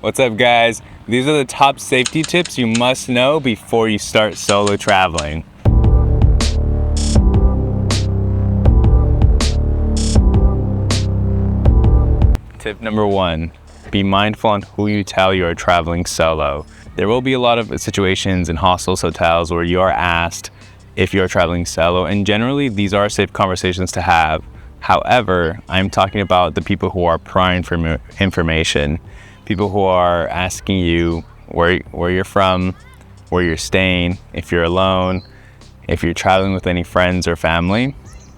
What's up, guys? These are the top safety tips you must know before you start solo traveling. Tip number 1, be mindful on who you tell you are traveling solo. There will be a lot of situations in hostels, hotels where you are asked if you're traveling solo, and generally these are safe conversations to have. However, I'm talking about the people who are prying for information. People who are asking you where you're from, where you're staying, if you're alone, if you're traveling with any friends or family.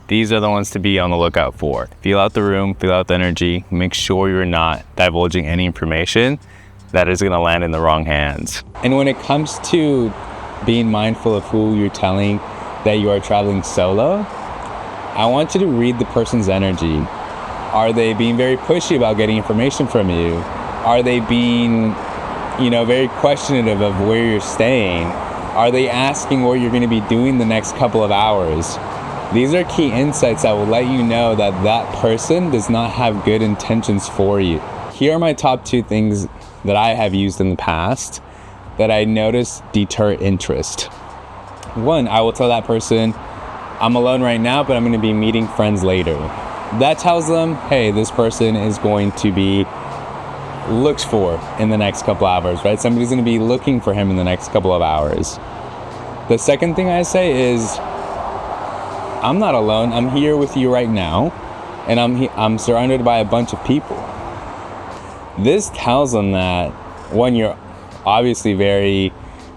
These are the ones to be on the lookout for. Feel out the room, feel out the energy, make sure you're not divulging any information that is gonna land in the wrong hands. And when it comes to being mindful of who you're telling that you are traveling solo, I want you to read the person's energy. Are they being very pushy about getting information from you? Are they being, very questionative of where you're staying? Are they asking what you're going to be doing the next couple of hours? These are key insights that will let you know that that person does not have good intentions for you. Here are my top 2 things that I have used in the past that I notice deter interest. 1, I will tell that person, I'm alone right now, but I'm going to be meeting friends later. That tells them, hey, this person is going to be looked for in the next couple hours, right? Somebody's going to be looking for him in the next couple of hours. The second thing I say is, I'm not alone. I'm here with you right now, and I'm surrounded by a bunch of people. This tells them that, 1, you're obviously very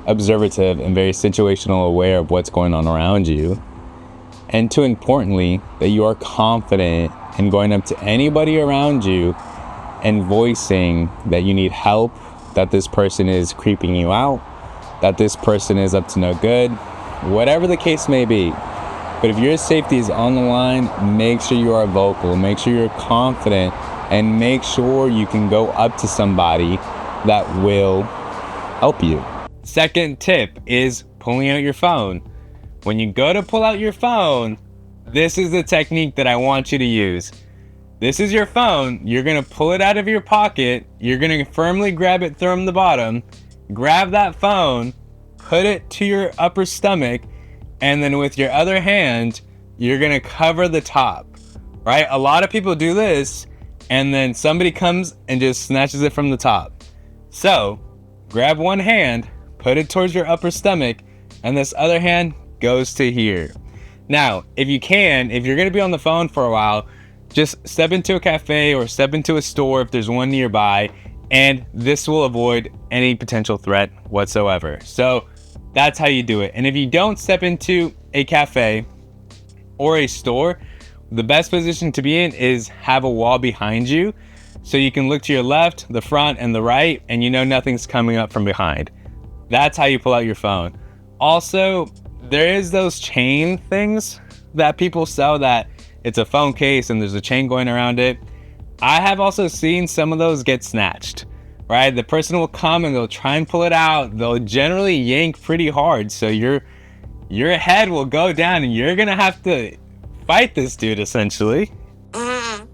observative and very situational aware of what's going on around you, and 2, importantly, that you are confident in going up to anybody around you and voicing that you need help, that this person is creeping you out, that this person is up to no good, whatever the case may be. But if your safety is on the line, make sure you are vocal, make sure you're confident, and make sure you can go up to somebody that will help you. Second tip is pulling out your phone. When you go to pull out your phone, this is the technique that I want you to use. This is your phone. You're going to pull it out of your pocket. You're going to firmly grab it from the bottom. Grab that phone, put it to your upper stomach, and then with your other hand, you're going to cover the top, right? A lot of people do this, and then somebody comes and just snatches it from the top. So, grab one hand, put it towards your upper stomach, and this other hand goes to here. Now, if you're going to be on the phone for a while, just step into a cafe or step into a store if there's one nearby, and this will avoid any potential threat whatsoever. So that's how you do it. And if you don't step into a cafe or a store, the best position to be in is have a wall behind you so you can look to your left, the front, and the right, and nothing's coming up from behind. That's how you pull out your phone. Also, there is those chain things that people sell that it's a phone case and there's a chain going around it. I have also seen some of those get snatched, right? The person will come and they'll try and pull it out. They'll generally yank pretty hard. So your head will go down and you're gonna have to fight this dude essentially.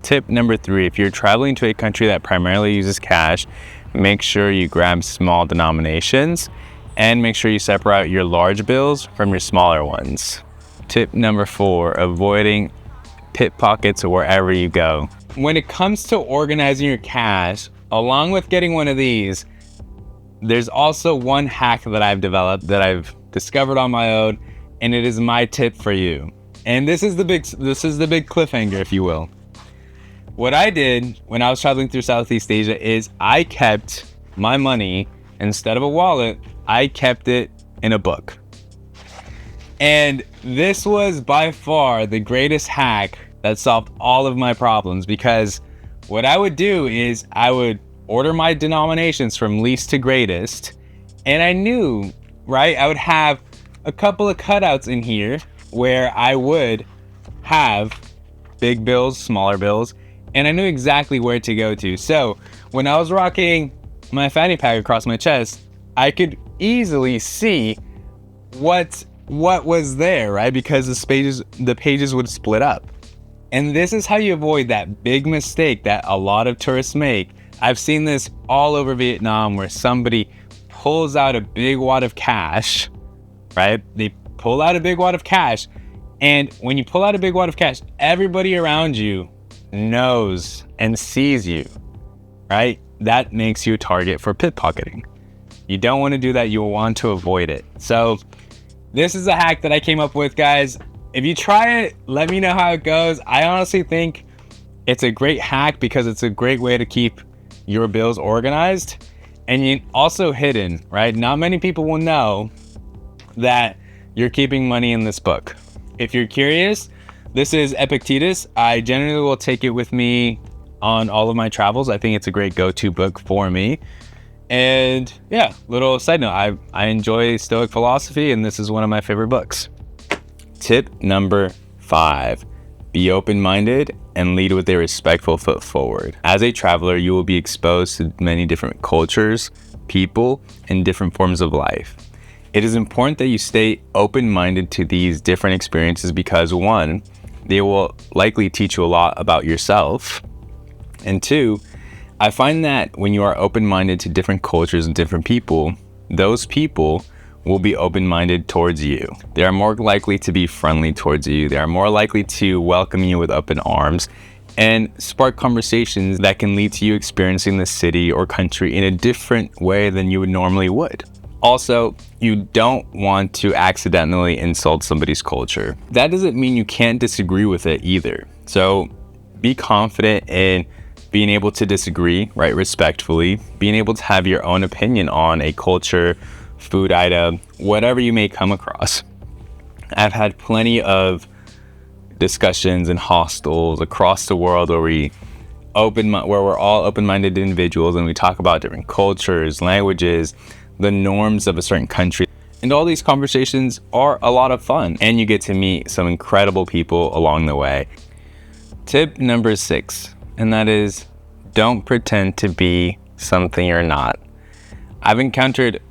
Tip number 3, if you're traveling to a country that primarily uses cash, make sure you grab small denominations and make sure you separate your large bills from your smaller ones. Tip number 4, avoiding pickpockets wherever you go. When it comes to organizing your cash, along with getting one of these, there's also one hack that I've developed that I've discovered on my own, and it is my tip for you. And this is the big cliffhanger, if you will. What I did when I was traveling through Southeast Asia is I kept my money, instead of a wallet, I kept it in a book. And this was by far the greatest hack that solved all of my problems, because what I would do is I would order my denominations from least to greatest, and I knew, right, I would have a couple of cutouts in here where I would have big bills, smaller bills, and I knew exactly where to go to. So when I was rocking my fanny pack across my chest, I could easily see what was there, right? Because the pages would split up. And this is how you avoid that big mistake that a lot of tourists make, I've seen this all over Vietnam where somebody pulls out a big wad of cash, right? They pull out a big wad of cash. And when you pull out a big wad of cash, everybody around you knows and sees you, right? That makes you a target for pickpocketing. You don't want to do that. You'll want to avoid it. So this is a hack that I came up with, guys. If you try it, let me know how it goes. I honestly think it's a great hack because it's a great way to keep your bills organized and also hidden, right? Not many people will know that you're keeping money in this book. If you're curious, this is Epictetus. I generally will take it with me on all of my travels. I think it's a great go-to book for me. And yeah, little side note, I enjoy Stoic philosophy, and this is one of my favorite books. Tip number 5, be open-minded and lead with a respectful foot forward. As a traveler, you will be exposed to many different cultures, people, and different forms of life. It is important that you stay open-minded to these different experiences because 1, they will likely teach you a lot about yourself, and 2, I find that when you are open-minded to different cultures and different people, those people will be open-minded towards you. They are more likely to be friendly towards you. They are more likely to welcome you with open arms and spark conversations that can lead to you experiencing the city or country in a different way than you would normally would. Also, you don't want to accidentally insult somebody's culture. That doesn't mean you can't disagree with it either. So be confident in being able to disagree, right, respectfully, being able to have your own opinion on a culture, food item, whatever you may come across. I've had plenty of discussions in hostels across the world where we're all open-minded individuals and we talk about different cultures, languages, the norms of a certain country. And all these conversations are a lot of fun, and you get to meet some incredible people along the way. Tip number 6. And that is, don't pretend to be something you're not. I've encountered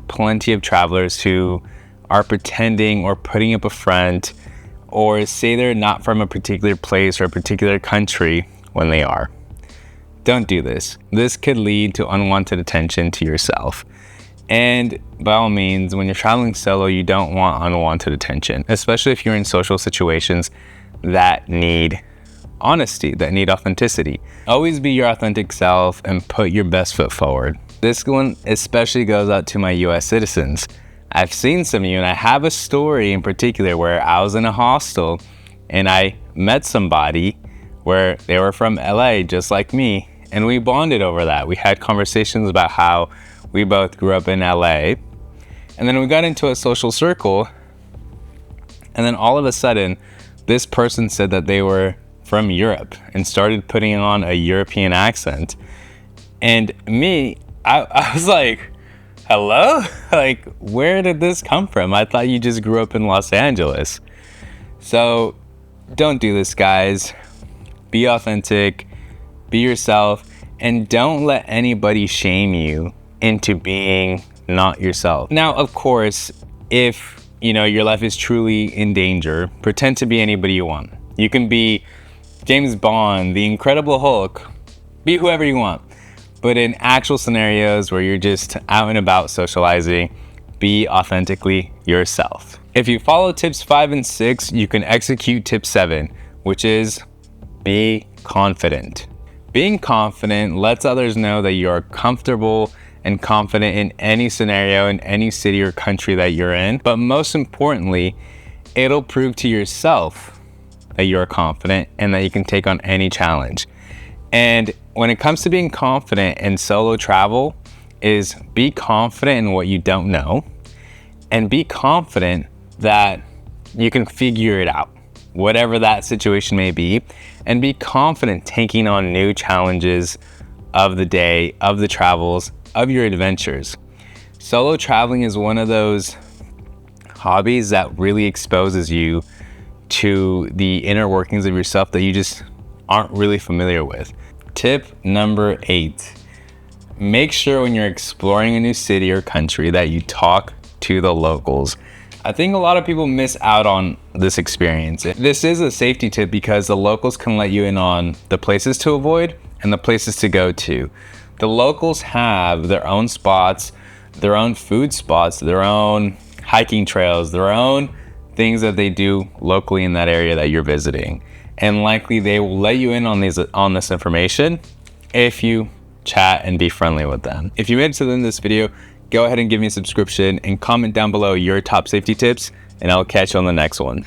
plenty of travelers who are pretending or putting up a front or say they're not from a particular place or a particular country when they are. Don't do this. This could lead to unwanted attention to yourself. And by all means, when you're traveling solo, you don't want unwanted attention, especially if you're in social situations that need honesty, that need authenticity. Always be your authentic self and put your best foot forward. This one especially goes out to my US citizens. I've seen some of you, and I have a story in particular where I was in a hostel and I met somebody where they were from LA just like me, and we bonded over that. We had conversations about how we both grew up in LA, and then we got into a social circle, and then all of a sudden this person said that they were from Europe and started putting on a European accent. And me, I was like, hello? Like, where did this come from? I thought you just grew up in Los Angeles. So don't do this, guys. Be authentic, be yourself, and don't let anybody shame you into being not yourself. Now, of course, if your life is truly in danger, pretend to be anybody you want. You can be James Bond, the Incredible Hulk, be whoever you want. But in actual scenarios where you're just out and about socializing, be authentically yourself. If you follow tips 5 and 6, you can execute tip 7, which is be confident. Being confident lets others know that you're comfortable and confident in any scenario, in any city or country that you're in. But most importantly, it'll prove to yourself that you're confident and that you can take on any challenge. And when it comes to being confident in solo travel, is be confident in what you don't know and be confident that you can figure it out, whatever that situation may be, and be confident taking on new challenges of the day, of the travels, of your adventures. Solo traveling is one of those hobbies that really exposes you to the inner workings of yourself that you just aren't really familiar with. Tip number 8, make sure when you're exploring a new city or country that you talk to the locals. I think a lot of people miss out on this experience. This is a safety tip because the locals can let you in on the places to avoid and the places to go to. The locals have their own spots, their own food spots, their own hiking trails, their own things that they do locally in that area that you're visiting. And likely they will let you in on this information if you chat and be friendly with them. If you made it to the end of this video, go ahead and give me a subscription and comment down below your top safety tips, and I'll catch you on the next one.